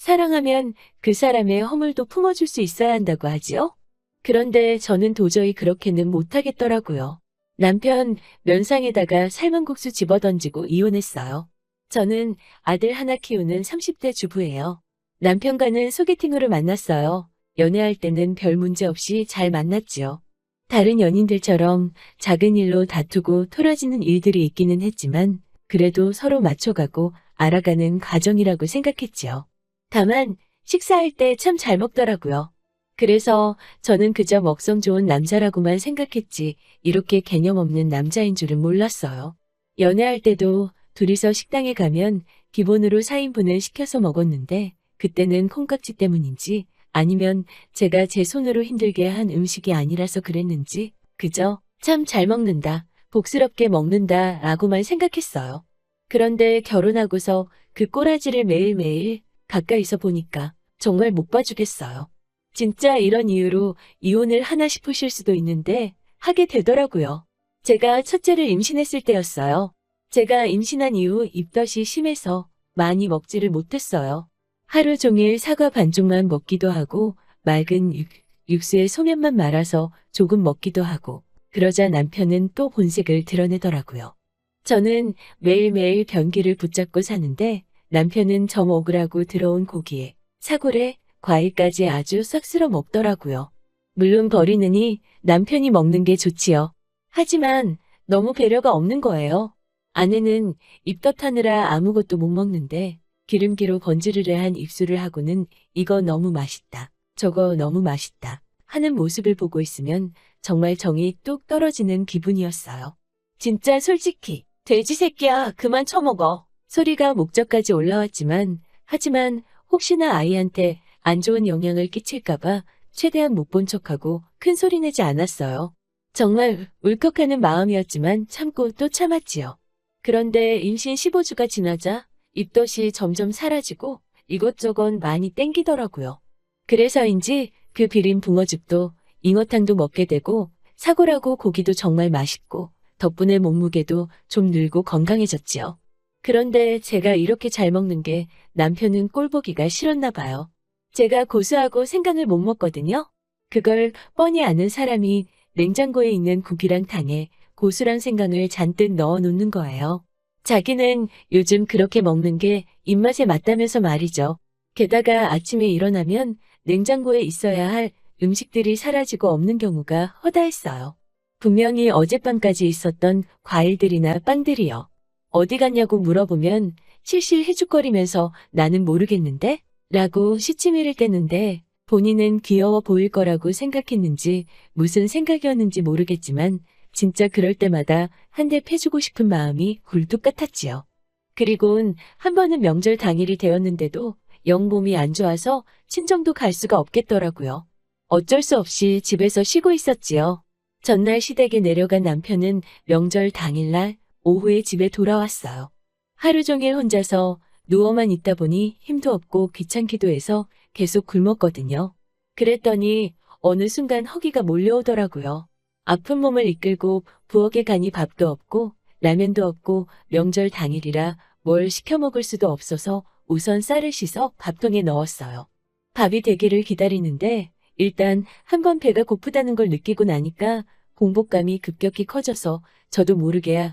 사랑하면 그 사람의 허물도 품어줄 수 있어야 한다고 하지요? 그런데 저는 도저히 그렇게는 못하겠더라고요. 남편 면상에다가 삶은국수 집어던지고 이혼했어요. 저는 아들 하나 키우는 30대 주부예요. 남편과는 소개팅으로 만났어요. 연애할 때는 별 문제 없이 잘 만났지요. 다른 연인들처럼 작은 일로 다투고 토라지는 일들이 있기는 했지만 그래도 서로 맞춰가고 알아가는 과정이라고 생각했지요. 다만 식사할 때 참 잘 먹더라고요. 그래서 저는 그저 먹성 좋은 남자라고만 생각했지 이렇게 개념 없는 남자인 줄은 몰랐어요. 연애할 때도 둘이서 식당에 가면 기본으로 4인분을 시켜서 먹었는데 그때는 콩깍지 때문인지 아니면 제가 제 손으로 힘들게 한 음식이 아니라서 그랬는지 그저 참 잘 먹는다, 복스럽게 먹는다 라고만 생각했어요. 그런데 결혼하고서 그 꼬라지를 매일매일 가까이서 보니까 정말 못 봐주겠어요. 진짜 이런 이유로 이혼을 하나 싶으실 수도 있는데 하게 되더라고요. 제가 첫째를 임신했을 때였어요. 제가 임신한 이후 입덧이 심해서 많이 먹지를 못했어요. 하루 종일 사과 반쪽만 먹기도 하고 맑은 육수에 소면만 말아서 조금 먹기도 하고 그러자 남편은 또 본색을 드러내더라고요. 저는 매일매일 변기를 붙잡고 사는데 남편은 저 먹으라고 들어온 고기에 사골에 과일까지 아주 싹 쓸어 먹더라고요. 물론 버리느니 남편이 먹는 게 좋지요. 하지만 너무 배려가 없는 거예요. 아내는 입덧하느라 아무것도 못 먹는데 기름기로 번지르르한 입술을 하고는 이거 너무 맛있다, 저거 너무 맛있다 하는 모습을 보고 있으면 정말 정이 뚝 떨어지는 기분이었어요. 진짜 솔직히 돼지 새끼야 그만 처먹어 소리가 목젖까지 올라왔지만 하지만 혹시나 아이한테 안 좋은 영향을 끼칠까봐 최대한 못 본 척하고 큰 소리 내지 않았어요. 정말 울컥하는 마음이었지만 참고 또 참았지요. 그런데 임신 15주가 지나자 입덧이 점점 사라지고 이것저것 많이 땡기더라고요. 그래서인지 그 비린 붕어죽도 잉어탕도 먹게 되고 사골하고 고기도 정말 맛있고 덕분에 몸무게도 좀 늘고 건강해졌지요. 그런데 제가 이렇게 잘 먹는 게 남편은 꼴보기가 싫었나 봐요. 제가 고수하고 생강을 못 먹거든요. 그걸 뻔히 아는 사람이 냉장고에 있는 국이랑 탕에 고수랑 생강을 잔뜩 넣어 놓는 거예요. 자기는 요즘 그렇게 먹는 게 입맛에 맞다면서 말이죠. 게다가 아침에 일어나면 냉장고에 있어야 할 음식들이 사라지고 없는 경우가 허다했어요. 분명히 어젯밤까지 있었던 과일들이나 빵들이요. 어디 갔냐고 물어보면 실실 해죽거리면서 나는 모르겠는데? 라고 시치미를 떼는데 본인은 귀여워 보일 거라고 생각했는지 무슨 생각이었는지 모르겠지만 진짜 그럴 때마다 한 대 패주고 싶은 마음이 굴뚝 같았지요. 그리곤 한 번은 명절 당일이 되었는데도 영 몸이 안 좋아서 친정도 갈 수가 없겠더라고요. 어쩔 수 없이 집에서 쉬고 있었지요. 전날 시댁에 내려간 남편은 명절 당일날 오후에 집에 돌아왔어요. 하루 종일 혼자서 누워만 있다 보니 힘도 없고 귀찮기도 해서 계속 굶었거든요. 그랬더니 어느 순간 허기가 몰려오더라고요. 아픈 몸을 이끌고 부엌에 가니 밥도 없고 라면도 없고 명절 당일이라 뭘 시켜 먹을 수도 없어서 우선 쌀을 씻어 밥통에 넣었어요. 밥이 되기를 기다리는데 일단 한 번 배가 고프다는 걸 느끼고 나니까 공복감이 급격히 커져서 저도 모르게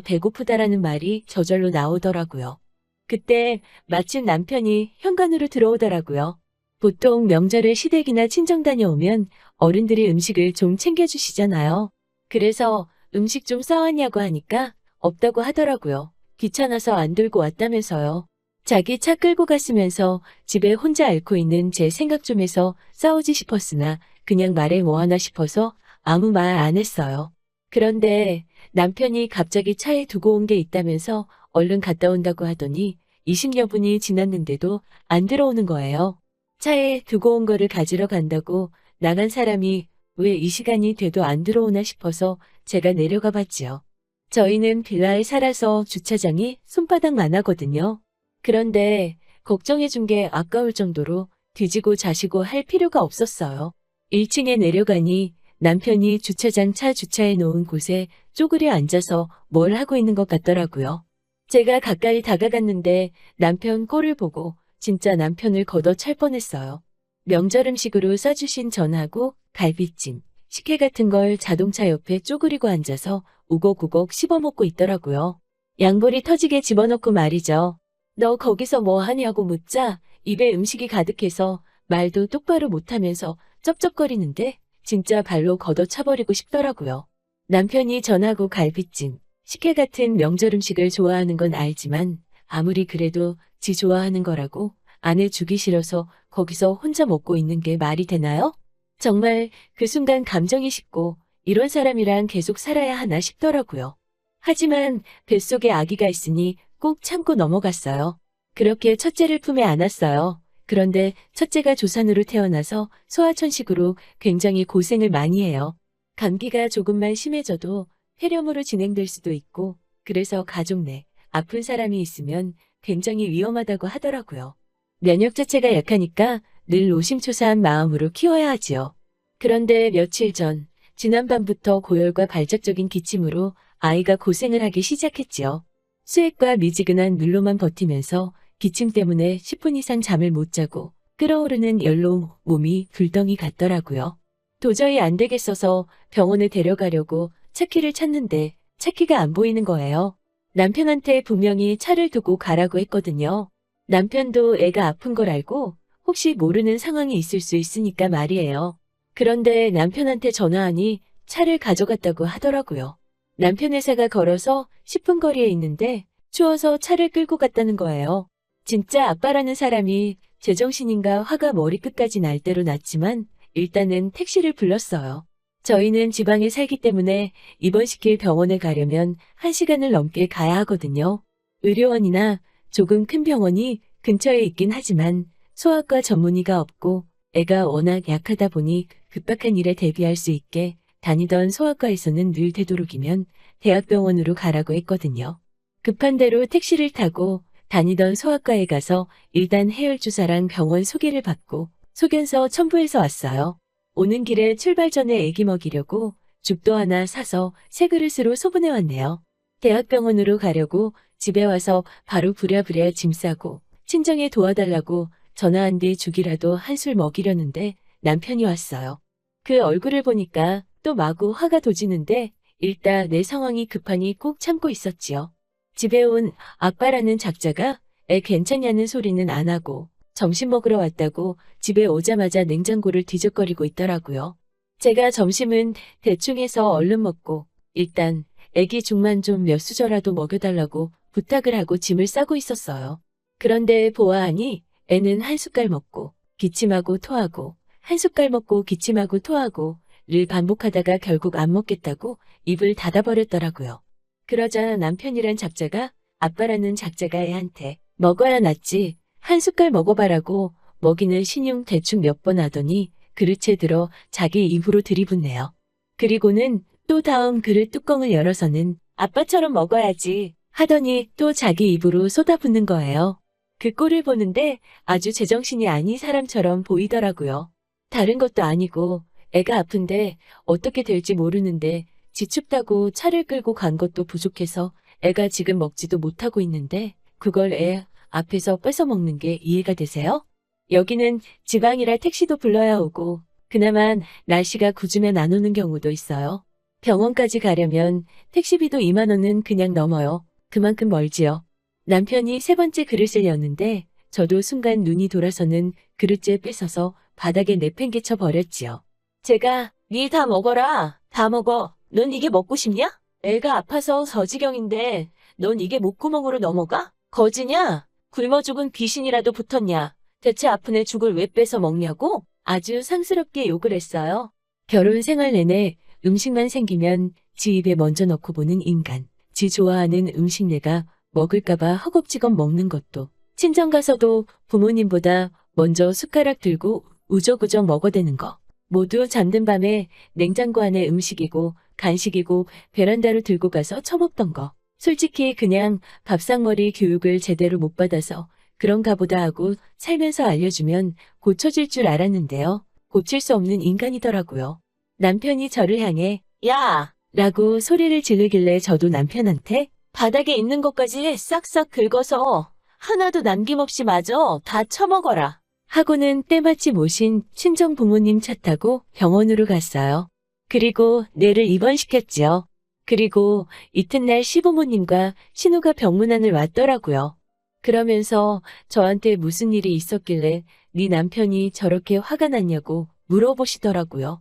배고프다라는 말이 저절로 나오더라고요. 그때 마침 남편이 현관으로 들어오더라고요. 보통 명절에 시댁이나 친정 다녀오면 어른들이 음식을 좀 챙겨주시잖아요. 그래서 음식 좀 싸왔냐고 하니까 없다고 하더라고요. 귀찮아서 안 들고 왔다면서요. 자기 차 끌고 갔으면서 집에 혼자 앓고 있는 제 생각 좀 해서 싸우지 싶었으나 그냥 말해 뭐하나 싶어서 아무 말 안 했어요. 그런데 남편이 갑자기 차에 두고 온 게 있다면서 얼른 갔다 온다고 하더니 20여 분이 지났는데도 안 들어오는 거예요. 차에 두고 온 거를 가지러 간다고 나간 사람이 왜 이 시간이 돼도 안 들어오나 싶어서 제가 내려가 봤지요. 저희는 빌라에 살아서 주차장이 손바닥만 하거든요. 그런데 걱정해 준 게 아까울 정도로 뒤지고 자시고 할 필요가 없었어요. 1층에 내려가니 남편이 주차장 차 주차해 놓은 곳에 쪼그려 앉아서 뭘 하고 있는 것 같더라고요. 제가 가까이 다가갔는데 남편 꼴을 보고 진짜 남편을 걷어찰 뻔했어요. 명절 음식으로 싸주신 전하고 갈비찜, 식혜 같은 걸 자동차 옆에 쪼그리고 앉아서 우걱우걱 씹어먹고 있더라고요. 양볼이 터지게 집어넣고 말이죠. 너 거기서 뭐 하냐고 묻자 입에 음식이 가득해서 말도 똑바로 못하면서 쩝쩝거리는데 진짜 발로 걷어차버리고 싶더라고요. 남편이 전하고 갈비찜, 식혜 같은 명절 음식을 좋아하는 건 알지만 아무리 그래도 지 좋아하는 거라고 아내 주기 싫어서 거기서 혼자 먹고 있는 게 말이 되나요? 정말 그 순간 감정이 식고 이런 사람이랑 계속 살아야 하나 싶더라고요. 하지만 뱃속에 아기가 있으니 꼭 참고 넘어갔어요. 그렇게 첫째를 품에 안았어요. 그런데 첫째가 조산으로 태어나서 소아천식으로 굉장히 고생을 많이 해요. 감기가 조금만 심해져도 폐렴으로 진행될 수도 있고 그래서 가족 내 아픈 사람이 있으면 굉장히 위험하다고 하더라고요. 면역 자체가 약하니까 늘 노심초사한 마음으로 키워야 하지요. 그런데 며칠 전 지난밤부터 고열과 발작적인 기침으로 아이가 고생을 하기 시작했지요. 수액과 미지근한 물로만 버티면서 기침 때문에 10분 이상 잠을 못 자고 끓어오르는 열로 몸이 불덩이 갔더라고요. 도저히 안 되겠어서 병원에 데려가려고 차키를 찾는데 차키가 안 보이는 거예요. 남편한테 분명히 차를 두고 가라고 했거든요. 남편도 애가 아픈 걸 알고 혹시 모르는 상황이 있을 수 있으니까 말이에요. 그런데 남편한테 전화하니 차를 가져갔다고 하더라고요. 남편 회사가 걸어서 10분 거리에 있는데 추워서 차를 끌고 갔다는 거예요. 진짜 아빠라는 사람이 제정신인가 화가 머리끝까지 날 대로 났지만 일단은 택시를 불렀어요. 저희는 지방에 살기 때문에 입원시킬 병원에 가려면 1시간을 넘게 가야 하거든요. 의료원이나 조금 큰 병원이 근처에 있긴 하지만 소아과 전문의가 없고 애가 워낙 약하다 보니 급박한 일에 대비할 수 있게 다니던 소아과에서는 늘 되도록이면 대학병원으로 가라고 했거든요. 급한 대로 택시를 타고 다니던 소아과에 가서 일단 해열주사랑 병원 소개를 받고 소견서 첨부해서 왔어요. 오는 길에 출발 전에 애기 먹이려고 죽도 하나 사서 새 그릇으로 소분해 왔네요. 대학병원으로 가려고 집에 와서 바로 부랴부랴 짐 싸고 친정에 도와달라고 전화한 뒤 죽이라도 한술 먹이려는데 남편이 왔어요. 그 얼굴을 보니까 또 마구 화가 도지는데 일단 내 상황이 급하니 꼭 참고 있었지요. 집에 온 아빠라는 작자가 애 괜찮냐는 소리는 안 하고 점심 먹으러 왔다고 집에 오자마자 냉장고를 뒤적거리고 있더라고요. 제가 점심은 대충 해서 얼른 먹고 일단 애기 죽만 좀 몇 수저라도 먹여달라고 부탁을 하고 짐을 싸고 있었어요. 그런데 보아하니 애는 한 숟갈 먹고 기침하고 토하고 한 숟갈 먹고 기침하고 토하고 를 반복하다가 결국 안 먹겠다고 입을 닫아버렸더라고요. 그러자 남편이란 작자가 아빠라는 작자가 애한테 먹어야 낫지 한 숟갈 먹어봐라고 먹이는 신용 대충 몇 번 하더니 그릇에 들어 자기 입으로 들이붓네요. 그리고는 또 다음 그릇 뚜껑을 열어서는 아빠처럼 먹어야지 하더니 또 자기 입으로 쏟아붓는 거예요. 그 꼴을 보는데 아주 제정신이 아닌 사람처럼 보이더라고요. 다른 것도 아니고 애가 아픈데 어떻게 될지 모르는데 지 춥다고 차를 끌고 간 것도 부족해서 애가 지금 먹지도 못하고 있는데 그걸 애 앞에서 뺏어 먹는 게 이해가 되세요? 여기는 지방이라 택시도 불러야 오고 그나마 날씨가 궂으면 안 오는 경우도 있어요. 병원까지 가려면 택시비도 2만 원은 그냥 넘어요. 그만큼 멀지요. 남편이 세 번째 그릇을 였는데 저도 순간 눈이 돌아서는 그릇째 뺏어서 바닥에 내팽개쳐 버렸지요. 제가 니 다 먹어라. 다 먹어. 넌 이게 먹고 싶냐? 애가 아파서 저지경인데 넌 이게 목구멍으로 넘어가? 거지냐? 굶어 죽은 귀신이라도 붙었냐? 대체 아픈 애 죽을 왜 뺏어 먹냐고? 아주 상스럽게 욕을 했어요. 결혼 생활 내내 음식만 생기면 지 입에 먼저 넣고 보는 인간. 지 좋아하는 음식 내가 먹을까봐 허겁지겁 먹는 것도. 친정 가서도 부모님보다 먼저 숟가락 들고 우적우적 먹어대는 거. 모두 잠든 밤에 냉장고 안에 음식이고 간식이고 베란다로 들고 가서 처먹던 거. 솔직히 그냥 밥상머리 교육을 제대로 못 받아서 그런가 보다 하고 살면서 알려주면 고쳐질 줄 알았는데요. 고칠 수 없는 인간이더라고요. 남편이 저를 향해 야! 라고 소리를 지르길래 저도 남편한테 바닥에 있는 것까지 싹싹 긁어서 하나도 남김없이 마저 다 처먹어라. 하고는 때마침 오신 친정 부모님 차 타고 병원으로 갔어요. 그리고 뇌를 입원시켰지요. 그리고 이튿날 시부모님과 신우가 병문안을 왔더라고요. 그러면서 저한테 무슨 일이 있었길래 네 남편이 저렇게 화가 났냐고 물어보시더라고요.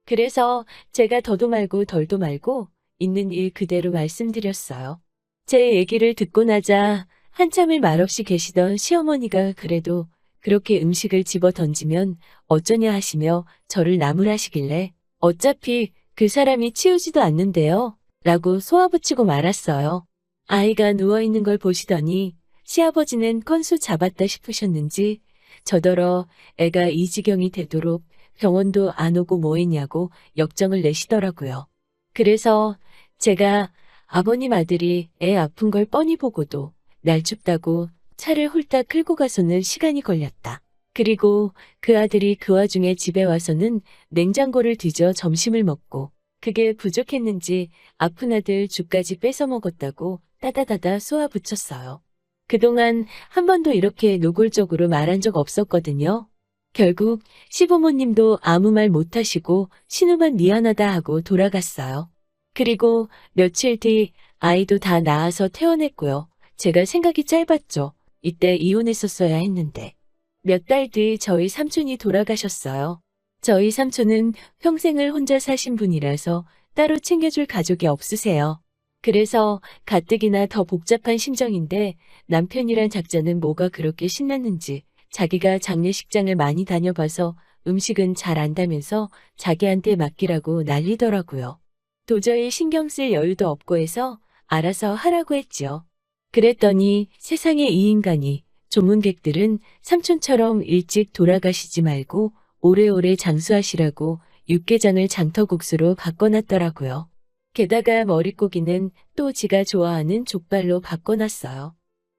그래서 제가 더도 말고 덜도 말고 있는 일 그대로 말씀드렸어요. 제 얘기를 듣고 나자 한참을 말없이 계시던 시어머니가 그래도 그렇게 음식을 집어 던지면 어쩌냐 하시며 저를 나무라시길래 어차피 그 사람이 치우지도 않는데요. 라고 쏘아붙이고 말았어요. 아이가 누워있는 걸 보시더니 시아버지는 건수 잡았다 싶으셨는지 저더러 애가 이 지경이 되도록 병원도 안 오고 뭐 했냐고 역정을 내시더라고요. 그래서 제가 아버님 아들이 애 아픈 걸 뻔히 보고도 날 춥다고 차를 홀딱 끌고 가서는 시간이 걸렸다. 그리고 그 아들이 그 와중에 집에 와서는 냉장고를 뒤져 점심을 먹고 그게 부족했는지 아픈 아들 죽까지 뺏어 먹었다고 따다다다 쏘아붙였어요. 그동안 한 번도 이렇게 노골적으로 말한 적 없었거든요. 결국 시부모님도 아무 말 못하시고 신우만 미안하다 하고 돌아갔어요. 그리고 며칠 뒤 아이도 다 낳아서 퇴원했고요. 제가 생각이 짧았죠. 이때 이혼했었어야 했는데. 몇 달 뒤 저희 삼촌이 돌아가셨어요. 저희 삼촌은 평생을 혼자 사신 분이라서 따로 챙겨줄 가족이 없으세요. 그래서 가뜩이나 더 복잡한 심정인데 남편이란 작자는 뭐가 그렇게 신났는지 자기가 장례식장을 많이 다녀봐서 음식은 잘 안다면서 자기한테 맡기라고 난리더라고요. 도저히 신경 쓸 여유도 없고 해서 알아서 하라고 했지요. 그랬더니 세상에 이 인간이 조문객들은 삼촌처럼 일찍 돌아가시지 말고 오래오래 장수하시라고 육개장을 장터국수로 바꿔놨더라고요. 게다가 머릿고기는 또 지가 좋아하는 족발로 바꿔놨어요.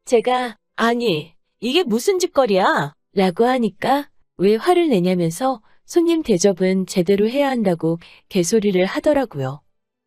제가 아니 이게 무슨 짓거리야? 라고 하니까 왜 화를 내냐면서 손님 대접은 제대로 해야 한다고 개소리를 하더라고요.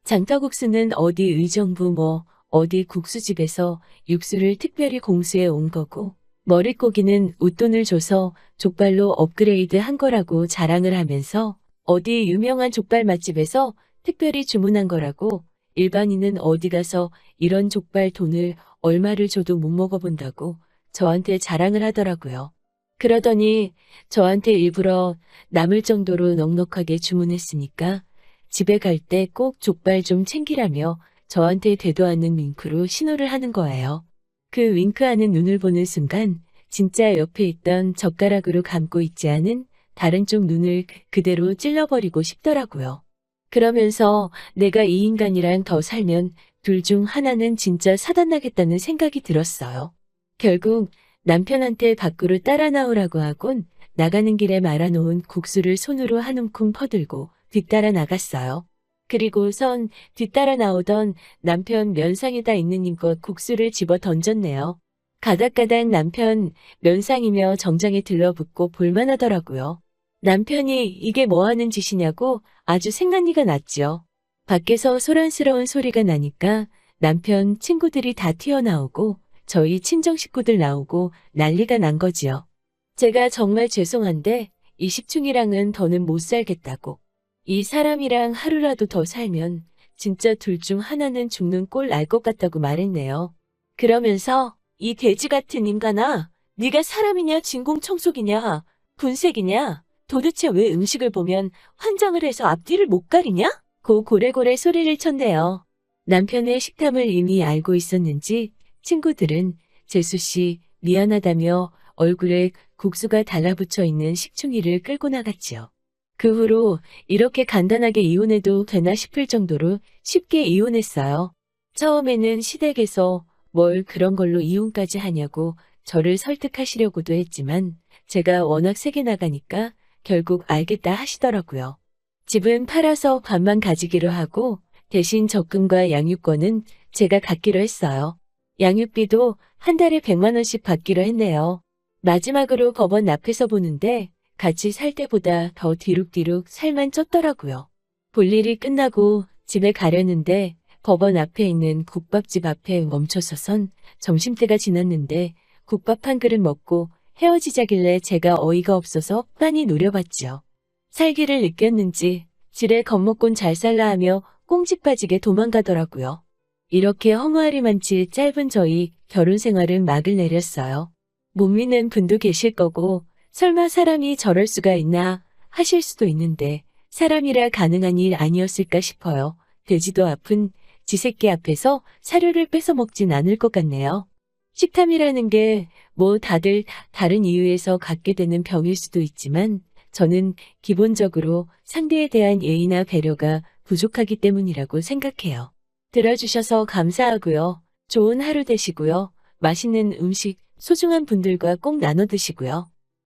장터국수는 어디 의정부 뭐 어디 국수집에서 육수를 특별히 공수해 온 거고 머릿고기는 웃돈을 줘서 족발로 업그레이드 한 거라고 자랑을 하면서 어디 유명한 족발 맛집에서 특별히 주문한 거라고 일반인은 어디 가서 이런 족발 돈을 얼마를 줘도 못 먹어본다고 저한테 자랑을 하더라고요. 그러더니 저한테 일부러 남을 정도로 넉넉하게 주문했으니까 집에 갈 때 꼭 족발 좀 챙기라며 저한테 되도 않는 윙크로 신호를 하는 거예요. 그 윙크하는 눈을 보는 순간 진짜 옆에 있던 젓가락으로 감고 있지 않은 다른 쪽 눈을 그대로 찔러버리고 싶더라고요. 그러면서 내가 이 인간이랑 더 살면 둘 중 하나는 진짜 사단나겠다는 생각이 들었어요. 결국 남편한테 밖으로 따라 나오라고 하곤 나가는 길에 말아놓은 국수를 손으로 한 움큼 퍼들고 뒤따라 나갔어요. 그리고선 뒤따라 나오던 남편 면상에다 있는 힘껏 국수를 집어 던졌네요. 가닥가닥 남편 면상이며 정장에 들러붙고 볼만하더라고요. 남편이 이게 뭐 하는 짓이냐고 아주 생간니가 났죠. 밖에서 소란스러운 소리가 나니까 남편 친구들이 다 튀어나오고 저희 친정 식구들 나오고 난리가 난 거지요. 제가 정말 죄송한데 이 식충이랑은 더는 못 살겠다고. 이 사람이랑 하루라도 더 살면 진짜 둘 중 하나는 죽는 꼴 날 것 같다고 말했네요. 그러면서 이 돼지 같은 인간아, 네가 사람이냐 진공청소기냐 분쇄기냐 도대체 왜 음식을 보면 환장을 해서 앞뒤를 못 가리냐? 고 고래고래 소리를 쳤네요. 남편의 식탐을 이미 알고 있었는지 친구들은 재수씨 미안하다며 얼굴에 국수가 달라붙어 있는 식충이를 끌고 나갔지요. 그 후로 이렇게 간단하게 이혼해도 되나 싶을 정도로 쉽게 이혼했어요. 처음에는 시댁에서 뭘 그런 걸로 이혼까지 하냐고 저를 설득하시려고도 했지만 제가 워낙 세게 나가니까 결국 알겠다 하시더라고요. 집은 팔아서 반만 가지기로 하고 대신 적금과 양육권은 제가 갖기로 했어요. 양육비도 한 달에 100만 원씩 받기로 했네요. 마지막으로 법원 앞에서 보는데 같이 살 때보다 더 뒤룩뒤룩 살만 쪘더라고요. 볼일이 끝나고 집에 가려는데 법원 앞에 있는 국밥집 앞에 멈춰서선 점심때가 지났는데 국밥 한 그릇 먹고 헤어지자길래 제가 어이가 없어서 빤히 노려봤죠. 살기를 느꼈는지 지레 겁먹곤 잘 살라 하며 꽁직 빠지게 도망가더라고요. 이렇게 허무하리만치 짧은 저희 결혼 생활은 막을 내렸어요. 못 믿는 분도 계실 거고 설마 사람이 저럴 수가 있나 하실 수도 있는데 사람이라 가능한 일 아니었을까 싶어요. 돼지도 아픈 지 새끼 앞에서 사료를 뺏어 먹진 않을 것 같네요. 식탐이라는 게 뭐 다들 다른 이유에서 갖게 되는 병일 수도 있지만 저는 기본적으로 상대에 대한 예의나 배려가 부족하기 때문이라고 생각해요. 들어주셔서 감사하고요. 좋은 하루 되시고요. 맛있는 음식 소중한 분들과 꼭 나눠 드시고요.